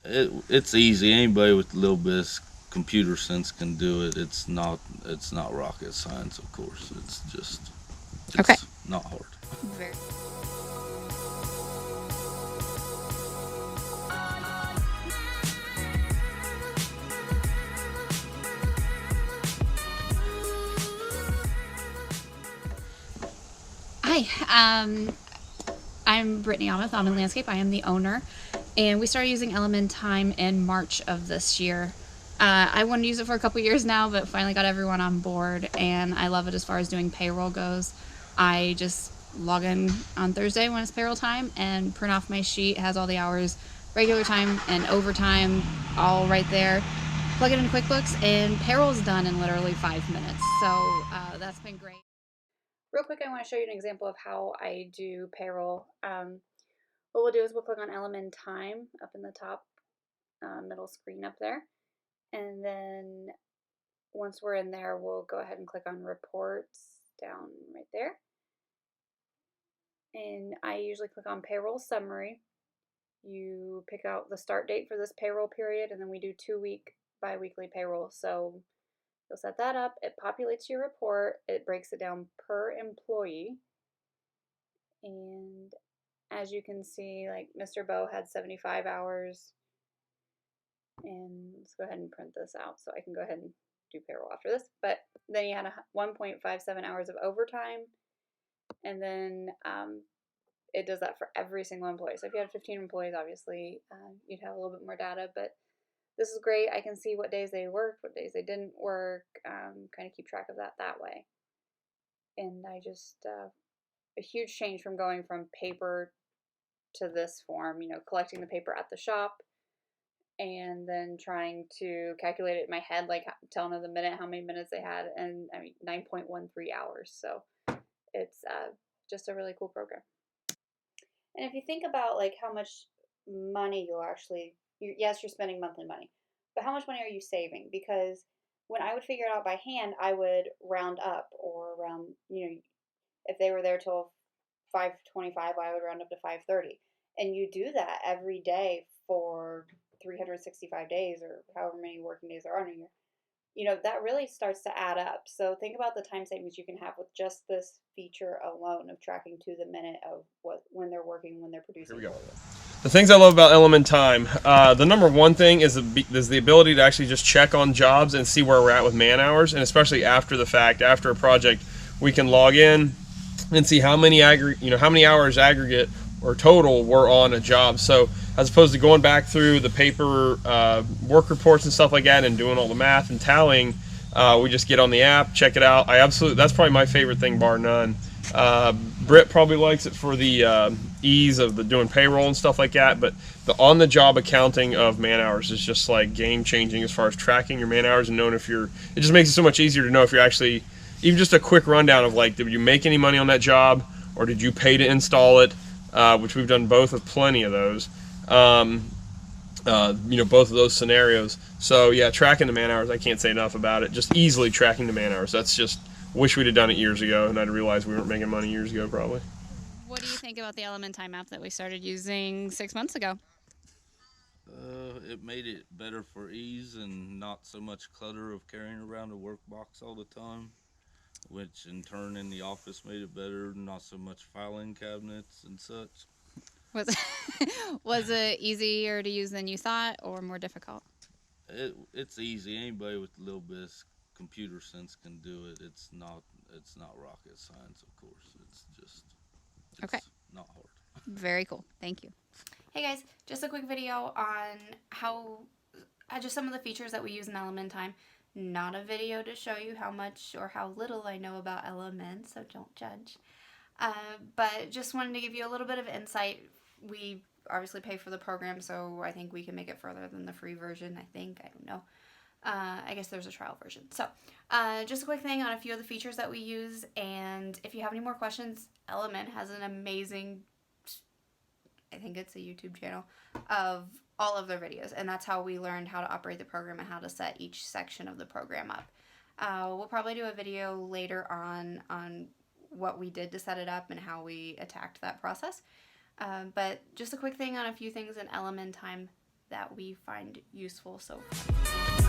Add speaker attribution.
Speaker 1: It's easy. Anybody with a little bit of computer sense can do it. It's not rocket science, of course.
Speaker 2: Okay.
Speaker 1: It's not hard.
Speaker 2: Very. Hi, I'm Brittany Amos, Almond Landscape. I am the owner, and we started using LMN Time in March of this year. I wanted to use it for a couple years now, but finally got everyone on board, and I love it as far as doing payroll goes. I just log in on Thursday when it's payroll time and print off my sheet. It has all the hours, regular time and overtime, all right there. Plug it in QuickBooks, and payroll's done in literally 5 minutes. So that's been great. Real quick, I want to show you an example of how I do payroll. What we'll do is we'll click on LMN Time up in the top middle screen up there. And then once we're in there, we'll go ahead and click on Reports down right there. And I usually click on Payroll Summary. You pick out the start date for this payroll period, and then we do 2-week bi-weekly payroll. So you'll set that up. It populates your report. It breaks it down per employee. And as you can see, like Mr. Bow had 75 hours. And let's go ahead and print this out so I can go ahead and do payroll after this. But then he had 1.57 hours of overtime. And then it does that for every single employee. So if you had 15 employees, obviously you'd have a little bit more data. But this is great. I can see what days they worked, what days they didn't work, kind of keep track of that way. And I just, a huge change from going from paper to this form, collecting the paper at the shop and then trying to calculate it in my head, like telling them the minute, how many minutes they had, and I mean 9.13 hours. So it's just a really cool program. And if you think about like how much money yes, you're spending monthly money, but how much money are you saving? Because when I would figure it out by hand, I would round up or round, if they were there till 5:25, I would round up to 5:30. And you do that every day for 365 days or however many working days there are in a year. That really starts to add up. So think about the time savings you can have with just this feature alone of tracking to the minute of when they're working, when they're
Speaker 3: Here we
Speaker 2: producing
Speaker 3: go.
Speaker 2: for you.
Speaker 3: The things I love about LMN Time, the number one thing is the ability to actually just check on jobs and see where we're at with man hours, and especially after the fact, after a project, we can log in and see how many how many hours aggregate or total were on a job. So as opposed to going back through the paper work reports and stuff like that and doing all the math and tallying, we just get on the app, check it out. That's probably my favorite thing, bar none. Britt probably likes it for the ease of the doing payroll and stuff like that, but the on-the-job accounting of man hours is just like game-changing as far as tracking your man hours and knowing if you're. It just makes it so much easier to know if you're actually, even just a quick rundown of like, did you make any money on that job, or did you pay to install it? Which we've done both of plenty of those. Both of those scenarios. So yeah, tracking the man hours, I can't say enough about it. Just easily tracking the man hours. That's just wish we'd have done it years ago, and I'd realized we weren't making money years ago probably.
Speaker 2: What do you think about the Element Time app that we started using 6 months ago?
Speaker 1: It made it better for ease and not so much clutter of carrying around a work box all the time, which in turn in the office made it better, not so much filing cabinets and such.
Speaker 2: Was was it easier to use than you thought, or more difficult?
Speaker 1: It's easy. Anybody with a little bit of computer sense can do it. It's not rocket science, of course.
Speaker 2: Okay,
Speaker 1: It's not hard.
Speaker 2: very cool. Thank you. Hey guys, just a quick video on how just some of the features that we use in Element Time. Not a video to show you how much or how little I know about Element, so don't judge. But just wanted to give you a little bit of insight. We obviously pay for the program, so I think we can make it further than the free version. I don't know. I guess there's a trial version. So, just a quick thing on a few of the features that we use. And if you have any more questions, Element has an amazing, I think it's a YouTube channel, of all of their videos. And that's how we learned how to operate the program and how to set each section of the program up. We'll probably do a video later on what we did to set it up and how we attacked that process. But just a quick thing on a few things in LMN Time. that we find useful so far.